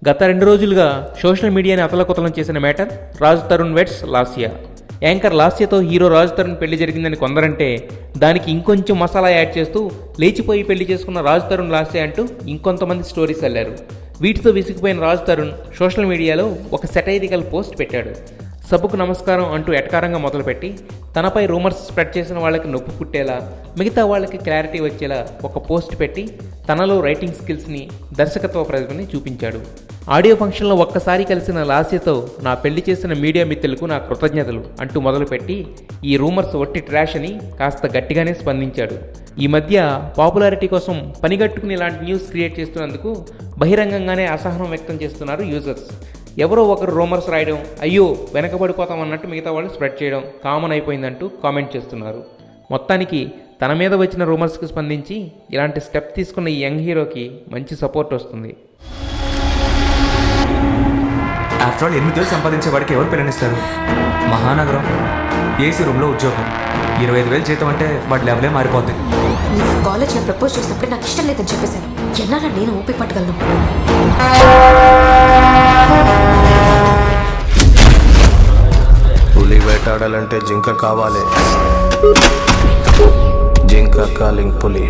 గత 2 రోజులుగా సోషల్ మీడియాని అతలకుతలం చేసిన matter Raj Tarun weds Lasya. Anchor లాస్యతో హీరో రాజ్ తరుణ్ పెళ్లి జరిగిందని కొందరంటే, దానికి ఇంకొంచెం మసాలా యాడ్ చేస్తూ లేచిపోయి పెళ్లి చేసుకున్న రాజ్ తరుణ్ లాస్య అంటూ ఇంకొంతమంది స్టోరీస్ అల్లారు. వీటితో విసిగిపోయిన రాజ్ తరుణ్ సోషల్ మీడియాలో ఒక సెటైరికల్ పోస్ట్ పెట్టాడు. సభకు నమస్కారం అంటూ ఎటకారంగా మొదలుపెట్టి తనపై రూమర్స్ స్ప్రెడ్ చేసిన వాళ్ళకి నొప్పి పుట్టేలా, మిగతా వాళ్ళకి క్లారిటీ వచ్చేలా ఒక పోస్ట్ పెట్టి తనలో రైటింగ్ స్కిల్స్ని, దర్శకత్వ ప్రతిభని చూపించాడు. ఆడియో ఫంక్షన్లో ఒక్కసారి కలిసిన లాస్యతో నా పెళ్లి చేసిన మీడియా మిత్రులకు నా కృతజ్ఞతలు అంటూ మొదలుపెట్టి ఈ రూమర్స్ ఒట్టి ట్రాష్ అని కాస్త గట్టిగానే స్పందించాడు. ఈ మధ్య పాపులారిటీ కోసం పనిగట్టుకుని ఇలాంటి న్యూస్ క్రియేట్ చేస్తున్నందుకు బహిరంగంగానే అసహనం వ్యక్తం చేస్తున్నారు యూజర్స్. ఎవరో ఒకరు రూమర్స్ రాయడం, అయ్యో వెనకబడిపోతాం అన్నట్టు మిగతా వాళ్ళు స్ప్రెడ్ చేయడం కామన్ అయిపోయిందంటూ కామెంట్ చేస్తున్నారు. మొత్తానికి తన మీద వచ్చిన రూమర్స్కి స్పందించి ఇలాంటి స్టెప్ తీసుకున్న ఈ యంగ్ హీరోకి మంచి సపోర్ట్ వస్తుంది. ఆఫ్టర్ ఆల్ 8 వేలు సంపాదించే వాడికి ఎవరు పిల్లనిస్తారు? మహానగరం, ఏసీ రూమ్లో ఉద్యోగం, 25,000 జీతం అంటే వాడి లెవెలే మారిపోద్ది. నీకు కాలేజ్లో ప్రపోజ్ చేసినప్పుడు నాకు ఇష్టం లేదని చెప్పేశాను. ఎన్నాళ్ళ నేను ఊపి పట్టగలను? పులి వేటాడాలంటే జింక కావాలి. జింక కాలింగ్ పులి.